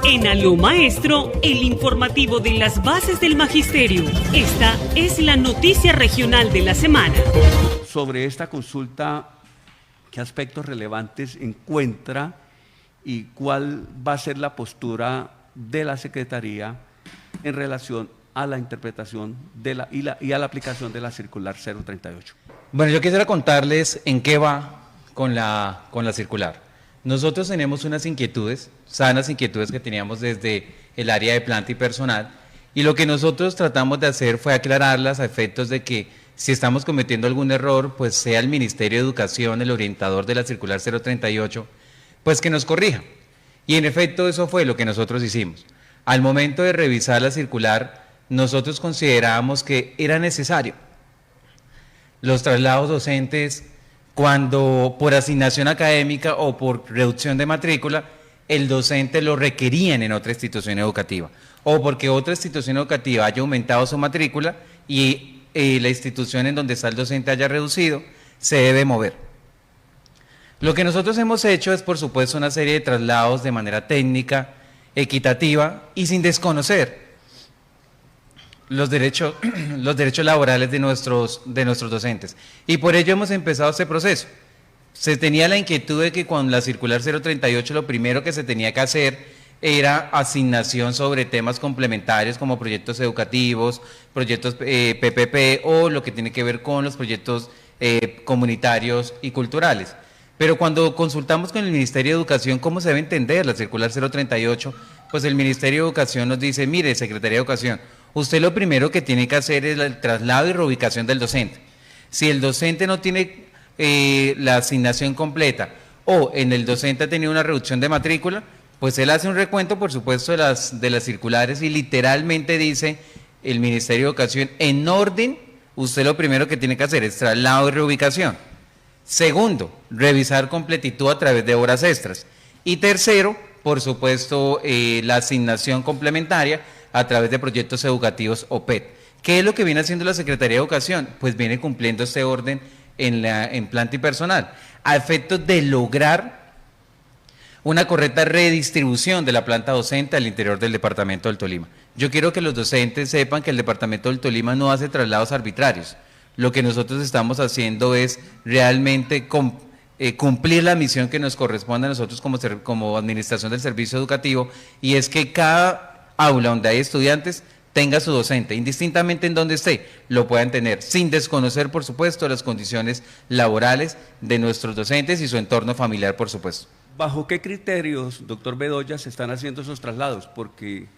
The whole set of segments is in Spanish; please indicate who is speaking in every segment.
Speaker 1: En Aló Maestro, el informativo de las bases del magisterio. Esta es la noticia regional de la semana.
Speaker 2: Sobre esta consulta, ¿qué aspectos relevantes encuentra y cuál va a ser la postura de la Secretaría en relación a la interpretación y a la aplicación de la circular 038?
Speaker 3: Bueno, yo quisiera contarles en qué va con la circular. Nosotros tenemos unas inquietudes, sanas inquietudes que teníamos desde el área de planta y personal, y lo que nosotros tratamos de hacer fue aclararlas a efectos de que si estamos cometiendo algún error, pues sea el Ministerio de Educación el orientador de la circular 038, pues que nos corrija. Y en efecto eso fue lo que nosotros hicimos. Al momento de revisar la circular, nosotros considerábamos que era necesario los traslados docentes cuando por asignación académica o por reducción de matrícula el docente lo requerían en otra institución educativa, o porque otra institución educativa haya aumentado su matrícula y la institución en donde está el docente haya reducido, se debe mover. Lo que nosotros hemos hecho es, por supuesto, una serie de traslados de manera técnica, equitativa y sin desconocer los derechos laborales de nuestros docentes. Y por ello hemos empezado este proceso. Se tenía la inquietud de que con la circular 038 lo primero que se tenía que hacer era asignación sobre temas complementarios como proyectos educativos, proyectos PPP o lo que tiene que ver con los proyectos comunitarios y culturales. Pero cuando consultamos con el Ministerio de Educación cómo se debe entender la circular 038, pues el Ministerio de Educación nos dice, mire, Secretaría de Educación, usted lo primero que tiene que hacer es el traslado y reubicación del docente. Si el docente no tiene la asignación completa o en el docente ha tenido una reducción de matrícula, pues él hace un recuento, por supuesto, de las circulares y literalmente dice el Ministerio de Educación, en orden, usted lo primero que tiene que hacer es traslado y reubicación. Segundo, revisar completitud a través de horas extras. Y tercero, por supuesto, la asignación complementaria a través de proyectos educativos o PET. ¿Qué es lo que viene haciendo la Secretaría de Educación? Pues viene cumpliendo este orden en planta y personal, a efectos de lograr una correcta redistribución de la planta docente al interior del departamento del Tolima. Yo quiero que los docentes sepan que el departamento del Tolima no hace traslados arbitrarios. Lo que nosotros estamos haciendo es realmente cumplir la misión que nos corresponde a nosotros como administración del servicio educativo, y es que cada aula donde hay estudiantes tenga su docente, indistintamente en donde esté, lo puedan tener, sin desconocer, por supuesto, las condiciones laborales de nuestros docentes y su entorno familiar, por supuesto.
Speaker 2: ¿Bajo qué criterios, doctor Bedoya, se están haciendo esos traslados? Porque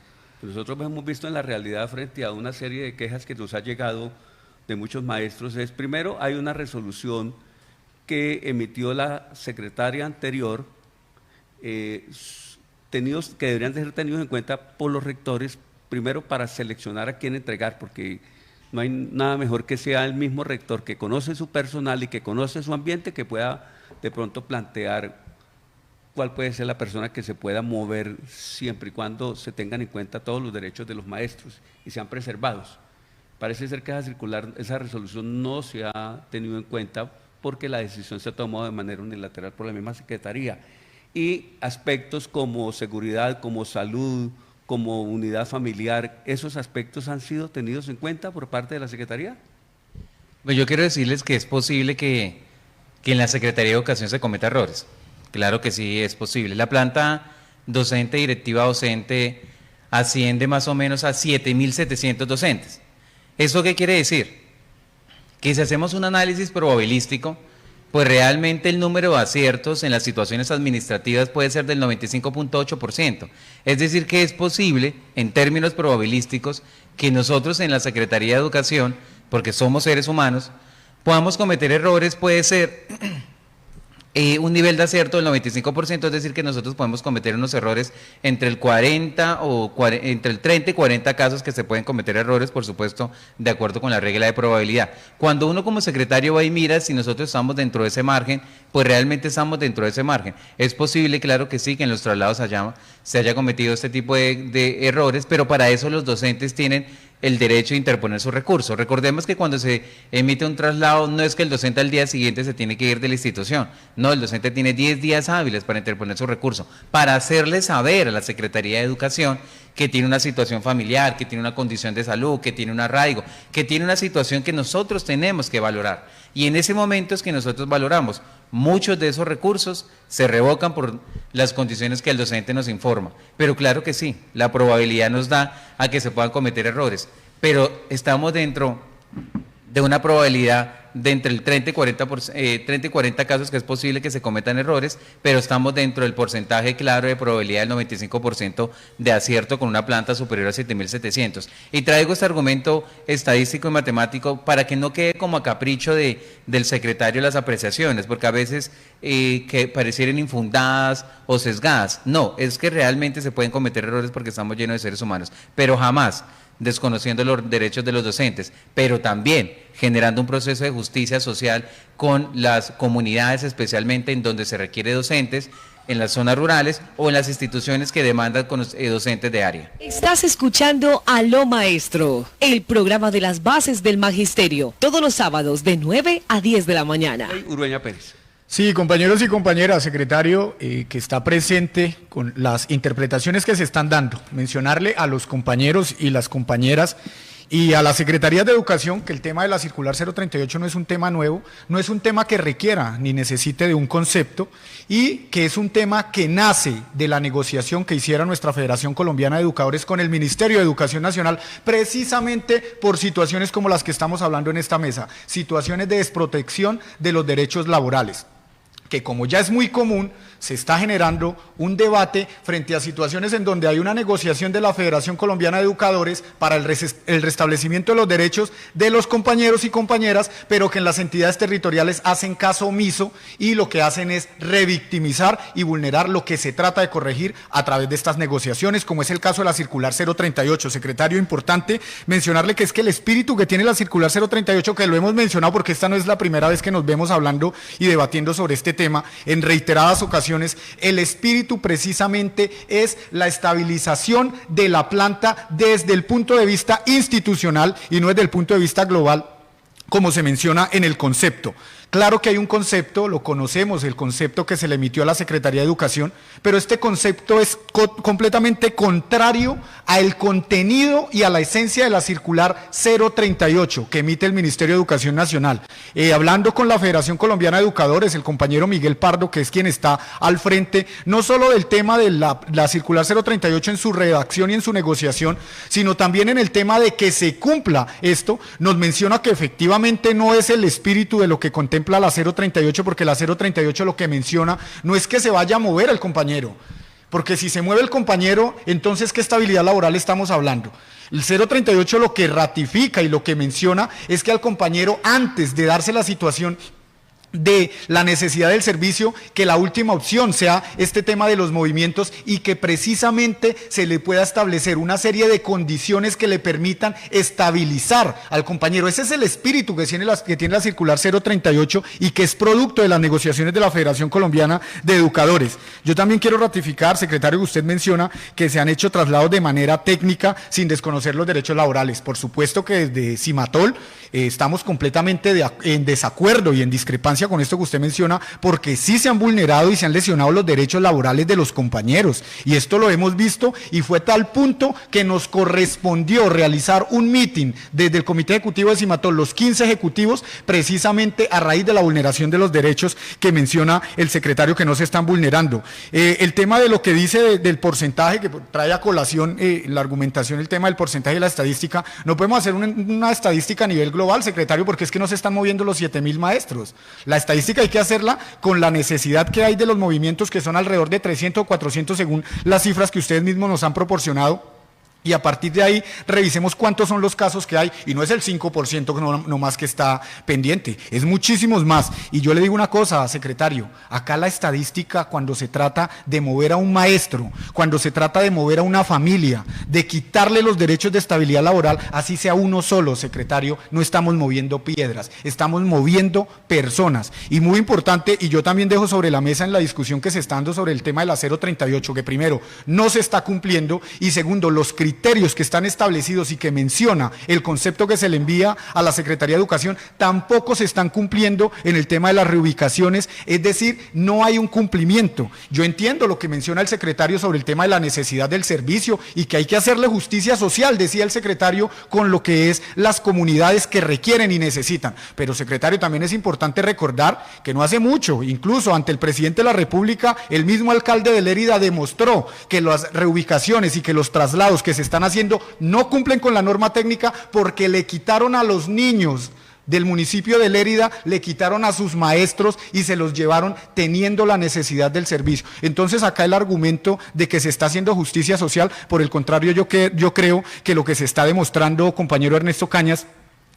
Speaker 2: nosotros hemos visto en la realidad, frente a una serie de quejas que nos ha llegado de muchos maestros, es primero hay una resolución que emitió la secretaria anterior, que deberían de ser tenidos en cuenta por los rectores, primero para seleccionar a quién entregar, porque no hay nada mejor que sea el mismo rector que conoce su personal y que conoce su ambiente, que pueda de pronto plantear cuál puede ser la persona que se pueda mover siempre y cuando se tengan en cuenta todos los derechos de los maestros y sean preservados. Parece ser que esa resolución no se ha tenido en cuenta porque la decisión se ha tomado de manera unilateral por la misma Secretaría. Y aspectos como seguridad, como salud, como unidad familiar, ¿esos aspectos han sido tenidos en cuenta por parte de la Secretaría?
Speaker 3: Pues yo quiero decirles que es posible que en la Secretaría de Educación se cometa errores. Claro que sí, es posible. La planta docente, directiva docente, asciende más o menos a 7.700 docentes. ¿Eso qué quiere decir? Que si hacemos un análisis probabilístico, pues realmente el número de aciertos en las situaciones administrativas puede ser del 95.8%. Es decir, que es posible, en términos probabilísticos, que nosotros en la Secretaría de Educación, porque somos seres humanos, podamos cometer errores, puede ser un nivel de acierto del 95%, es decir, que nosotros podemos cometer unos errores entre el 40 o entre el 30 y 40 casos que se pueden cometer errores, por supuesto, de acuerdo con la regla de probabilidad. Cuando uno como secretario va y mira si nosotros estamos dentro de ese margen, pues realmente estamos dentro de ese margen. Es posible, claro que sí, que en los traslados se haya cometido este tipo de errores, pero para eso los docentes tienen el derecho de interponer su recurso. Recordemos que cuando se emite un traslado, no es que el docente al día siguiente se tiene que ir de la institución, no, el docente tiene 10 días hábiles para interponer su recurso, para hacerle saber a la Secretaría de Educación que tiene una situación familiar, que tiene una condición de salud, que tiene un arraigo, que tiene una situación que nosotros tenemos que valorar. Y en ese momento es que nosotros valoramos. Muchos de esos recursos se revocan por las condiciones que el docente nos informa. Pero claro que sí, la probabilidad nos da a que se puedan cometer errores. Pero estamos dentro de una probabilidad de entre el 30 y 40 casos que es posible que se cometan errores, pero estamos dentro del porcentaje claro de probabilidad del 95% de acierto con una planta superior a 7.700. Y traigo este argumento estadístico y matemático para que no quede como a capricho del secretario las apreciaciones, porque a veces que parecieran infundadas o sesgadas. No, es que realmente se pueden cometer errores porque estamos llenos de seres humanos, pero jamás desconociendo los derechos de los docentes, pero también generando un proceso de justicia social con las comunidades, especialmente en donde se requiere docentes, en las zonas rurales o en las instituciones que demandan con docentes de área.
Speaker 4: Estás escuchando Aló Maestro, el programa de las bases del magisterio, todos los sábados de 9 a 10 de la mañana.
Speaker 2: Urueña Pérez.
Speaker 5: Sí, compañeros y compañeras, secretario, que está presente con las interpretaciones que se están dando. Mencionarle a los compañeros y las compañeras y a las secretarías de educación que el tema de la circular 038 no es un tema nuevo, no es un tema que requiera ni necesite de un concepto y que es un tema que nace de la negociación que hiciera nuestra Federación Colombiana de Educadores con el Ministerio de Educación Nacional, precisamente por situaciones como las que estamos hablando en esta mesa, situaciones de desprotección de los derechos laborales, que como ya es muy común, se está generando un debate frente a situaciones en donde hay una negociación de la Federación Colombiana de Educadores para el restablecimiento de los derechos de los compañeros y compañeras, pero que en las entidades territoriales hacen caso omiso y lo que hacen es revictimizar y vulnerar lo que se trata de corregir a través de estas negociaciones, como es el caso de la circular 038. Secretario, importante mencionarle que es que el espíritu que tiene la circular 038, que lo hemos mencionado porque esta no es la primera vez que nos vemos hablando y debatiendo sobre este tema, en reiteradas ocasiones, el espíritu precisamente es la estabilización de la planta desde el punto de vista institucional y no desde el punto de vista global, como se menciona en el concepto. Claro que hay un concepto, lo conocemos, el concepto que se le emitió a la Secretaría de Educación, pero este concepto es completamente contrario al contenido y a la esencia de la circular 038 que emite el Ministerio de Educación Nacional. Hablando con la Federación Colombiana de Educadores, el compañero Miguel Pardo, que es quien está al frente, no solo del tema de la circular 038 en su redacción y en su negociación, sino también en el tema de que se cumpla esto, nos menciona que efectivamente no es el espíritu de lo que contempla la 038, porque la 038 lo que menciona no es que se vaya a mover el compañero, porque si se mueve el compañero, entonces ¿qué estabilidad laboral estamos hablando? El 038 lo que ratifica y lo que menciona es que al compañero, antes de darse la situación de la necesidad del servicio, que la última opción sea este tema de los movimientos y que precisamente se le pueda establecer una serie de condiciones que le permitan estabilizar al compañero. Ese es el espíritu que tiene la circular 038 y que es producto de las negociaciones de la Federación Colombiana de Educadores. Yo también quiero ratificar, secretario, que usted menciona que se han hecho traslados de manera técnica sin desconocer los derechos laborales. Por supuesto que desde Cimatol estamos completamente en desacuerdo y en discrepancia con esto que usted menciona, porque sí se han vulnerado y se han lesionado los derechos laborales de los compañeros, y esto lo hemos visto, y fue tal punto que nos correspondió realizar un meeting desde el Comité Ejecutivo de Cimatol, los 15 ejecutivos, precisamente a raíz de la vulneración de los derechos que menciona el secretario que no se están vulnerando. El tema de lo que dice del porcentaje, que trae a colación la argumentación, el tema del porcentaje y la estadística, no podemos hacer una estadística a nivel global, secretario, porque es que no se están moviendo los 7.000 maestros. La estadística hay que hacerla con la necesidad que hay de los movimientos, que son alrededor de 300 o 400 según las cifras que ustedes mismos nos han proporcionado. Y a partir de ahí revisemos cuántos son los casos que hay, y no es el 5% no más que está pendiente, es muchísimos más. Y yo le digo una cosa, secretario, acá la estadística, cuando se trata de mover a un maestro, cuando se trata de mover a una familia, de quitarle los derechos de estabilidad laboral, así sea uno solo, secretario, no estamos moviendo piedras, estamos moviendo personas. Y muy importante, y yo también dejo sobre la mesa en la discusión que se está dando sobre el tema de la 038, que primero, no se está cumpliendo, y segundo, los criterios criterios que están establecidos y que menciona el concepto que se le envía a la Secretaría de Educación tampoco se están cumpliendo en el tema de las reubicaciones, es decir, no hay un cumplimiento. Yo entiendo lo que menciona el secretario sobre el tema de la necesidad del servicio y que hay que hacerle justicia social, decía el secretario, con lo que es las comunidades que requieren y necesitan. Pero, secretario, también es importante recordar que no hace mucho, incluso ante el presidente de la República, el mismo alcalde de Lérida demostró que las reubicaciones y que los traslados que se están haciendo no cumplen con la norma técnica porque le quitaron a los niños del municipio de Lérida, le quitaron a sus maestros y se los llevaron teniendo la necesidad del servicio. Entonces acá el argumento de que se está haciendo justicia social, por el contrario, yo creo que lo que se está demostrando, compañero Ernesto Cañas,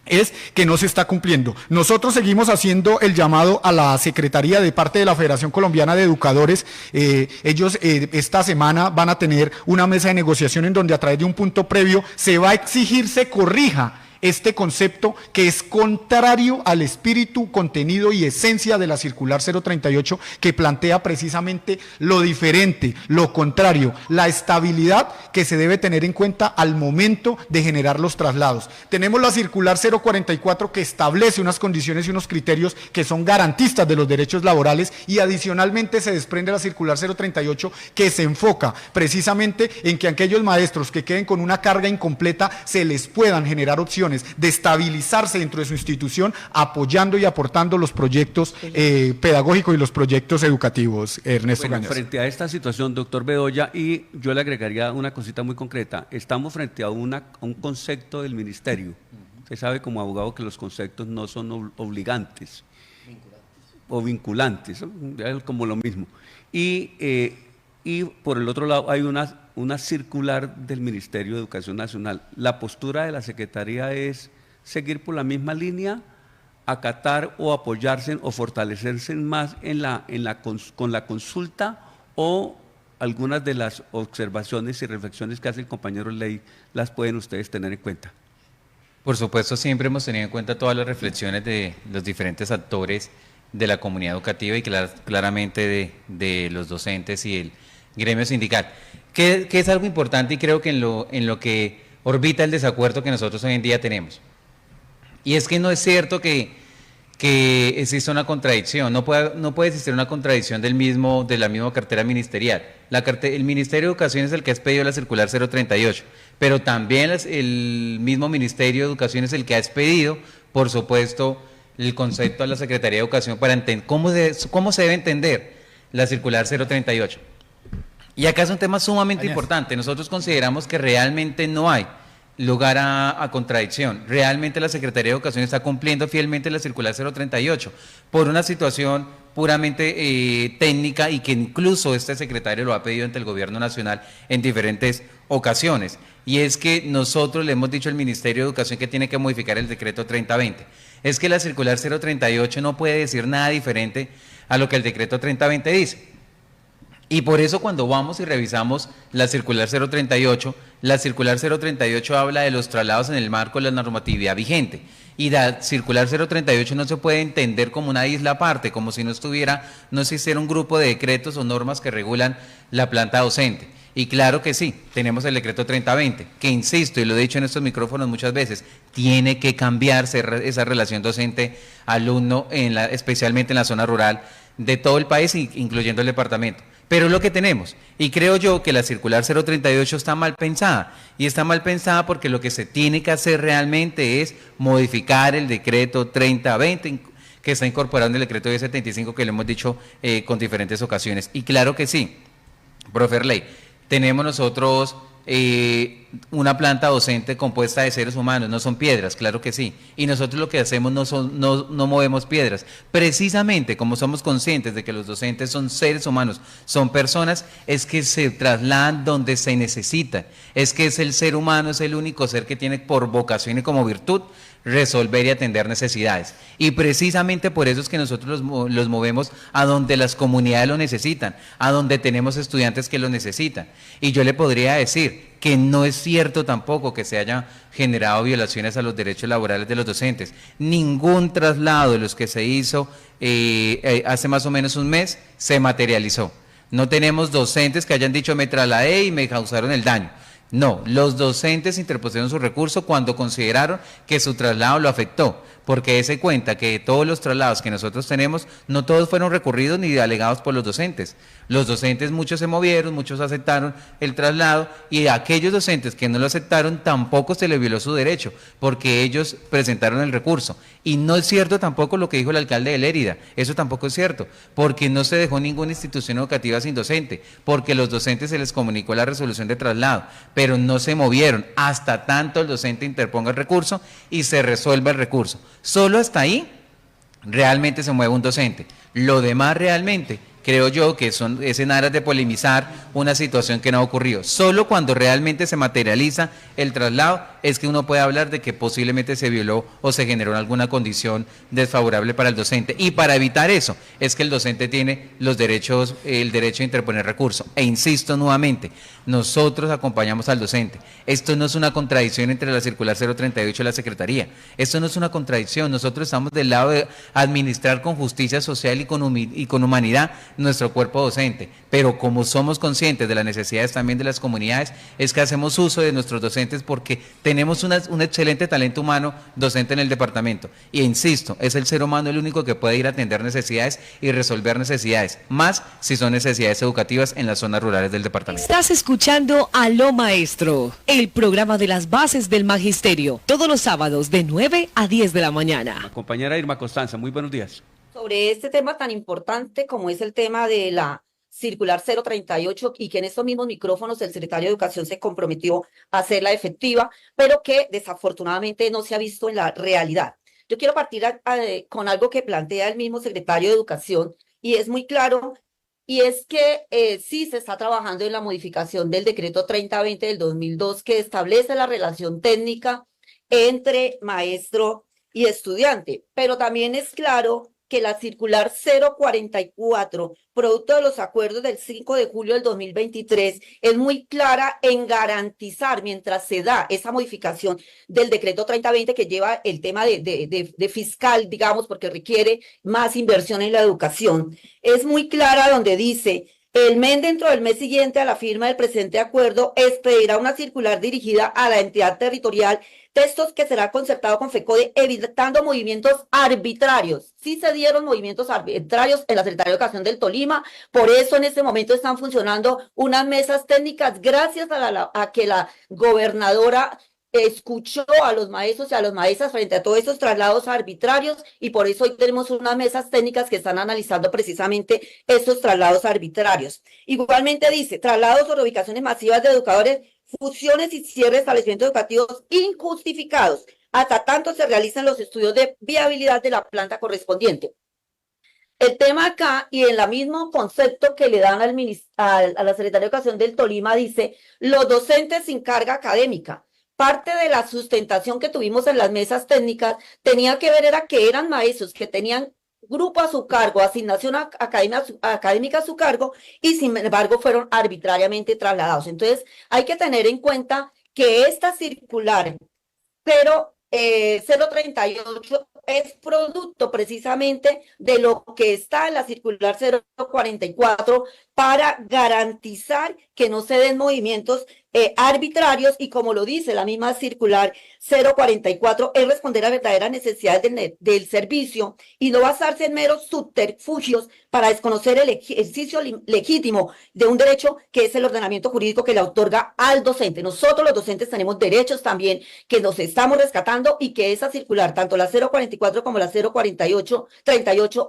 Speaker 5: es que no se está cumpliendo. Nosotros seguimos haciendo el llamado a la Secretaría de parte de la Federación Colombiana de Educadores. Ellos esta semana van a tener una mesa de negociación en donde a través de un punto previo se va a exigir se corrija este concepto que es contrario al espíritu, contenido y esencia de la circular 038, que plantea precisamente lo diferente, lo contrario, la estabilidad que se debe tener en cuenta al momento de generar los traslados. Tenemos la circular 044 que establece unas condiciones y unos criterios que son garantistas de los derechos laborales, y adicionalmente se desprende la circular 038 que se enfoca precisamente en que aquellos maestros que queden con una carga incompleta se les puedan generar opciones de estabilizarse dentro de su institución, apoyando y aportando los proyectos pedagógicos y los proyectos educativos. Ernesto Cañas.
Speaker 2: Frente a esta situación, doctor Bedoya, y yo le agregaría una cosita muy concreta, estamos frente a un concepto del ministerio. Usted sabe como abogado que los conceptos no son obligantes o vinculantes, es como lo mismo. Y por el otro lado hay una circular del Ministerio de Educación Nacional. La postura de la Secretaría es seguir por la misma línea, acatar o apoyarse o fortalecerse más con la consulta, o algunas de las observaciones y reflexiones que hace el compañero Ley las pueden ustedes tener en cuenta.
Speaker 3: Por supuesto, siempre hemos tenido en cuenta todas las reflexiones de los diferentes actores de la comunidad educativa y claramente de los docentes y el gremio sindical, que es algo importante y creo que en lo que orbita el desacuerdo que nosotros hoy en día tenemos. Y es que no es cierto que exista una contradicción, no puede existir una contradicción de la misma cartera ministerial. El Ministerio de Educación es el que ha expedido la circular 038, pero también el mismo Ministerio de Educación es el que ha expedido, por supuesto, el concepto a la Secretaría de Educación para entender cómo se debe entender la circular 038. Y acá es un tema sumamente importante. Nosotros consideramos que realmente no hay lugar a contradicción. Realmente la Secretaría de Educación está cumpliendo fielmente la circular 038 por una situación puramente técnica, y que incluso este secretario lo ha pedido ante el Gobierno Nacional en diferentes ocasiones. Y es que nosotros le hemos dicho al Ministerio de Educación que tiene que modificar el decreto 3020. Es que la circular 038 no puede decir nada diferente a lo que el decreto 3020 dice. Y por eso cuando vamos y revisamos la circular 038, la circular 038 habla de los traslados en el marco de la normatividad vigente. Y la circular 038 no se puede entender como una isla aparte, como si no existiera un grupo de decretos o normas que regulan la planta docente. Y claro que sí, tenemos el decreto 3020, que insisto, y lo he dicho en estos micrófonos muchas veces, tiene que cambiarse esa relación docente-alumno, especialmente en la zona rural de todo el país, incluyendo el departamento. Pero es lo que tenemos, y creo yo que la circular 038 está mal pensada, y está mal pensada porque lo que se tiene que hacer realmente es modificar el decreto 3020, que está incorporado en el decreto 1075, que lo hemos dicho con diferentes ocasiones. Y claro que sí, profe Ley, tenemos nosotros una planta docente compuesta de seres humanos, no son piedras, claro que sí, y nosotros lo que hacemos no movemos piedras, precisamente como somos conscientes de que los docentes son seres humanos, son personas, es que se trasladan donde se necesita, es que el ser humano es el único ser que tiene por vocación y como virtud resolver y atender necesidades, y precisamente por eso es que nosotros los movemos a donde las comunidades lo necesitan, a donde tenemos estudiantes que lo necesitan. Y yo le podría decir que no es cierto tampoco que se hayan generado violaciones a los derechos laborales de los docentes. Ningún traslado de los que se hizo hace más o menos un mes se materializó. No tenemos docentes que hayan dicho me trasladé y me causaron el daño. No, los docentes interpusieron su recurso cuando consideraron que su traslado lo afectó, porque dése cuenta que todos los traslados que nosotros tenemos, no todos fueron recurridos ni alegados por los docentes. Los docentes, muchos se movieron, muchos aceptaron el traslado, y a aquellos docentes que no lo aceptaron tampoco se les violó su derecho, porque ellos presentaron el recurso. Y no es cierto tampoco lo que dijo el alcalde de Lérida, eso tampoco es cierto, porque no se dejó ninguna institución educativa sin docente, porque los docentes se les comunicó la resolución de traslado, pero no se movieron hasta tanto el docente interponga el recurso y se resuelva el recurso. Solo hasta ahí realmente se mueve un docente. Lo demás realmente creo yo que es en aras de polemizar una situación que no ha ocurrido. Solo cuando realmente se materializa el traslado es que uno puede hablar de que posiblemente se violó o se generó alguna condición desfavorable para el docente. Y para evitar eso es que el docente tiene los derechos, el derecho a interponer recurso. E insisto nuevamente, nosotros acompañamos al docente. Esto no es una contradicción entre la circular 038 y la Secretaría. Esto no es una contradicción. Nosotros estamos del lado de administrar con justicia social y con humanidad nuestro cuerpo docente, pero como somos conscientes de las necesidades también de las comunidades, es que hacemos uso de nuestros docentes porque tenemos un excelente talento humano docente en el departamento, y insisto, es el ser humano el único que puede ir a atender necesidades y resolver necesidades, más si son necesidades educativas en las zonas rurales del departamento.
Speaker 4: Estás escuchando Aló Maestro, el programa de las bases del magisterio, todos los sábados de 9 a 10 de la mañana.
Speaker 2: La compañera Irma Constanza, muy buenos días.
Speaker 6: Sobre este tema tan importante como es el tema de la circular 038 y que en estos mismos micrófonos el secretario de Educación se comprometió a hacerla efectiva, pero que desafortunadamente no se ha visto en la realidad. Yo quiero partir con algo que plantea el mismo secretario de Educación y es muy claro, y es que sí se está trabajando en la modificación del decreto 3020 del 2002 que establece la relación técnica entre maestro y estudiante, pero también es claro que la circular 044, producto de los acuerdos del 5 de julio del 2023, es muy clara en garantizar, mientras se da esa modificación del decreto 3020 que lleva el tema de fiscal, digamos, porque requiere más inversión en la educación, es muy clara donde dice: el MEN dentro del mes siguiente a la firma del presente acuerdo expedirá una circular dirigida a la entidad territorial, textos que será concertado con FECODE, evitando movimientos arbitrarios. Sí se dieron movimientos arbitrarios en la Secretaría de Educación del Tolima, por eso en este momento están funcionando unas mesas técnicas gracias a que la gobernadora escuchó a los maestros y a las maestras frente a todos esos traslados arbitrarios, y por eso hoy tenemos unas mesas técnicas que están analizando precisamente estos traslados arbitrarios. Igualmente dice: traslados o reubicaciones masivas de educadores, fusiones y cierres de establecimientos educativos injustificados, hasta tanto se realicen los estudios de viabilidad de la planta correspondiente. El tema acá, y en el mismo concepto que le dan a la Secretaría de Educación del Tolima, dice: los docentes sin carga académica. Parte de la sustentación que tuvimos en las mesas técnicas tenía que ver era que eran maestros que tenían grupo a su cargo, asignación académica a su cargo, y sin embargo fueron arbitrariamente trasladados. Entonces hay que tener en cuenta que esta circular 038 es producto precisamente de lo que está en la circular 044 para garantizar que no se den movimientos arbitrarios, y como lo dice la misma circular 044, es responder a verdaderas necesidades del servicio y no basarse en meros subterfugios para desconocer el ejercicio legítimo de un derecho que es el ordenamiento jurídico que le otorga al docente. Nosotros los docentes tenemos derechos también que nos estamos rescatando, y que esa circular, tanto la 044 como la 038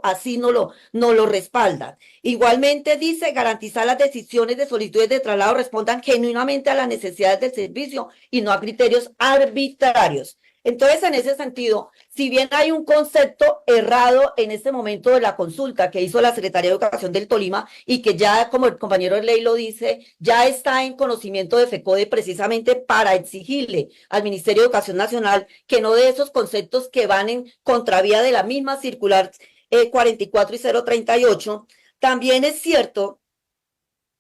Speaker 6: así no lo respaldan. Igualmente dice: garantizar las decisiones de solicitudes de traslado respondan genuinamente a las necesidades del servicio y no a criterios arbitrarios. Entonces, en ese sentido, si bien hay un concepto errado en este momento de la consulta que hizo la Secretaría de Educación del Tolima, y que ya, como el compañero Ley lo dice, ya está en conocimiento de FECODE precisamente para exigirle al Ministerio de Educación Nacional que no dé esos conceptos que van en contravía de la misma circular 44 y 038, también es cierto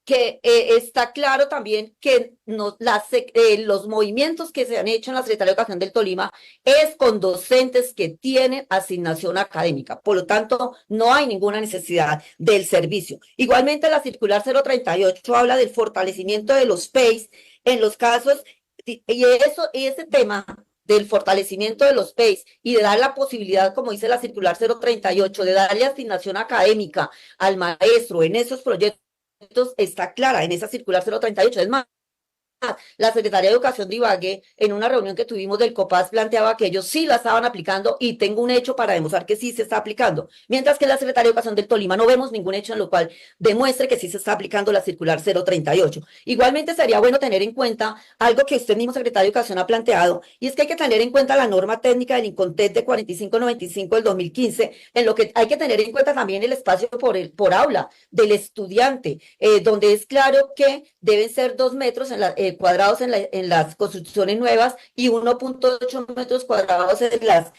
Speaker 6: que está claro también que los movimientos que se han hecho en la Secretaría de Educación del Tolima es con docentes que tienen asignación académica. Por lo tanto, no hay ninguna necesidad del servicio. Igualmente, la circular 038 habla del fortalecimiento de los PEIs en los casos, y ese tema del fortalecimiento de los PEIs y de dar la posibilidad, como dice la circular 038, de darle asignación académica al maestro en esos proyectos, está clara en esa circular 038. Es más, la Secretaría de Educación de Ibagué, en una reunión que tuvimos del COPAS, planteaba que ellos sí la estaban aplicando y tengo un hecho para demostrar que sí se está aplicando. Mientras que la Secretaría de Educación del Tolima no vemos ningún hecho en lo cual demuestre que sí se está aplicando la circular 038. Igualmente sería bueno tener en cuenta algo que usted mismo, Secretario de Educación, ha planteado, y es que hay que tener en cuenta la norma técnica del INCONTEC de 4595 del 2015, en lo que hay que tener en cuenta también el espacio por aula del estudiante, donde es claro que deben ser 2 metros cuadrados en las construcciones nuevas y 1.8 metros cuadrados en las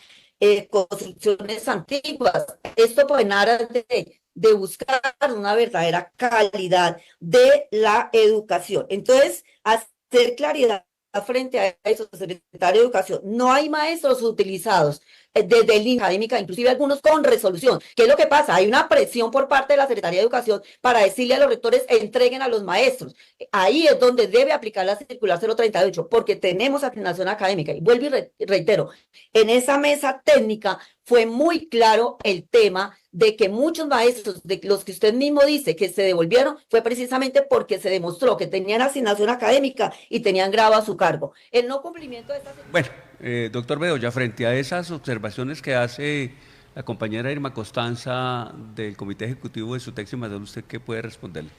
Speaker 6: construcciones antiguas. Esto pues en aras de buscar una verdadera calidad de la educación. Entonces, hacer claridad frente a eso, Secretario de Educación, no hay maestros utilizados desde el línea académica, inclusive algunos con resolución. ¿Qué es lo que pasa? Hay una presión por parte de la Secretaría de Educación para decirle a los rectores, entreguen a los maestros. Ahí es donde debe aplicar la circular 038, porque tenemos asignación académica. Y vuelvo y reitero, en esa mesa técnica fue muy claro el tema de que muchos maestros, de los que usted mismo dice que se devolvieron, fue precisamente porque se demostró que tenían asignación académica y tenían grado a su cargo. El no cumplimiento de esta...
Speaker 2: Bueno, doctor Bedoya, frente a esas observaciones que hace la compañera Irma Costanza del Comité Ejecutivo de SUTEC y Madol, ¿usted qué puede responderle?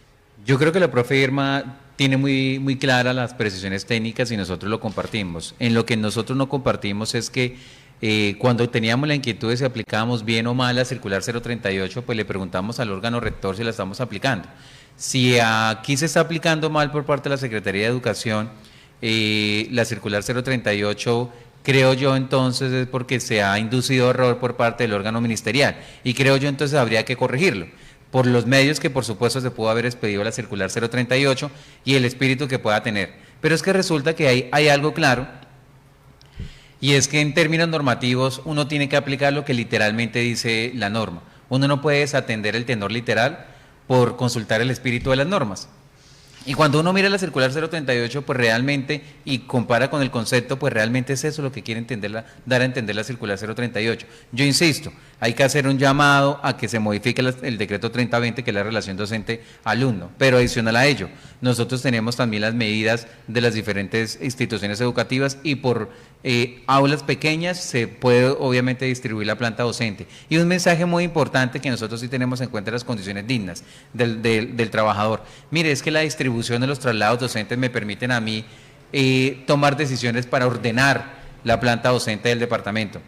Speaker 3: Yo creo que la profe Irma tiene muy claras las precisiones técnicas y nosotros lo compartimos. En lo que nosotros no compartimos es que cuando teníamos la inquietud de si aplicábamos bien o mal la circular 038, pues le preguntamos al órgano rector si la estamos aplicando. Si aquí se está aplicando mal por parte de la Secretaría de Educación, la circular 038, creo yo entonces es porque se ha inducido error por parte del órgano ministerial y creo yo entonces habría que corregirlo por los medios que por supuesto se pudo haber expedido la circular 038 y el espíritu que pueda tener. Pero es que resulta que hay algo claro, y es que en términos normativos uno tiene que aplicar lo que literalmente dice la norma. Uno no puede desatender el tenor literal por consultar el espíritu de las normas. Y cuando uno mira la circular 038, pues realmente, y compara con el concepto, pues realmente es eso lo que quiere dar a entender la circular 038. Yo insisto, hay que hacer un llamado a que se modifique el decreto 3020, que es la relación docente-alumno, pero adicional a ello, nosotros tenemos también las medidas de las diferentes instituciones educativas y por aulas pequeñas se puede obviamente distribuir la planta docente. Y un mensaje muy importante que nosotros sí tenemos en cuenta las condiciones dignas del trabajador. Mire, es que la distribución de los traslados docentes me permiten a mí tomar decisiones para ordenar la planta docente del departamento.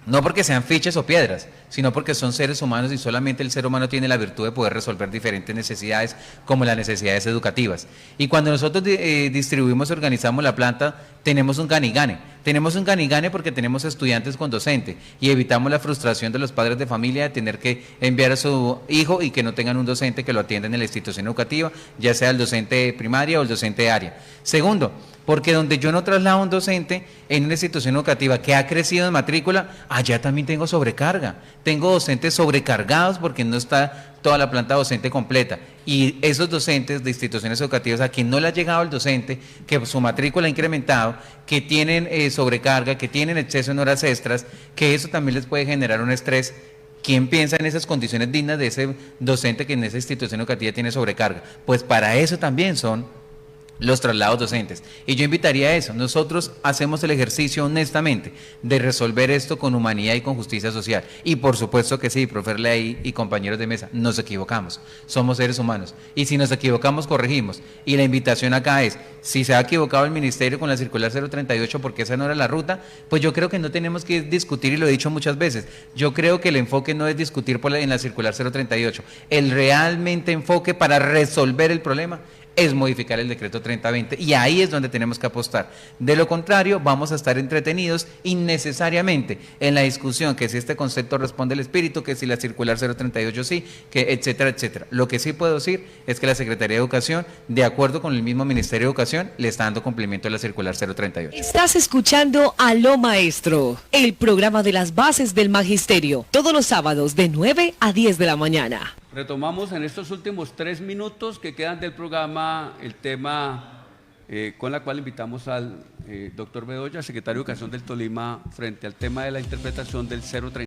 Speaker 3: No porque sean fichas o piedras, sino porque son seres humanos y solamente el ser humano tiene la virtud de poder resolver diferentes necesidades como las necesidades educativas. Y cuando nosotros distribuimos y organizamos la planta, tenemos un gane-gane. Tenemos un gane-gane porque tenemos estudiantes con docente y evitamos la frustración de los padres de familia de tener que enviar a su hijo y que no tengan un docente que lo atienda en la institución educativa, ya sea el docente primaria o el docente de área. Segundo, porque donde yo no traslado un docente en una institución educativa que ha crecido en matrícula, allá también tengo sobrecarga. Tengo docentes sobrecargados porque no está toda la planta docente completa. Y esos docentes de instituciones educativas a quien no le ha llegado el docente, que su matrícula ha incrementado, que tienen sobrecarga, que tienen exceso en horas extras, que eso también les puede generar un estrés. ¿Quién piensa en esas condiciones dignas de ese docente que en esa institución educativa tiene sobrecarga? Pues para eso también son los traslados docentes. Y yo invitaría a eso. Nosotros hacemos el ejercicio honestamente de resolver esto con humanidad y con justicia social. Y por supuesto que sí, profe Ley y compañeros de mesa, nos equivocamos. Somos seres humanos. Y si nos equivocamos, corregimos. Y la invitación acá es, si se ha equivocado el ministerio con la circular 038 porque esa no era la ruta, pues yo creo que no tenemos que discutir, y lo he dicho muchas veces, yo creo que el enfoque no es discutir en la circular 038. El realmente enfoque para resolver el problema es modificar el decreto 3020 y ahí es donde tenemos que apostar. De lo contrario, vamos a estar entretenidos innecesariamente en la discusión que si este concepto responde al espíritu, que si la circular 038 sí, que etcétera, etcétera. Lo que sí puedo decir es que la Secretaría de Educación, de acuerdo con el mismo Ministerio de Educación, le está dando cumplimiento a la circular 038.
Speaker 4: Estás escuchando Aló Maestro, el programa de las bases del magisterio, todos los sábados de 9 a 10 de la mañana.
Speaker 2: Retomamos en estos últimos 3 minutos que quedan del programa el tema con la cual invitamos al doctor Bedoya, secretario de Educación del Tolima, frente al tema de la interpretación del 038.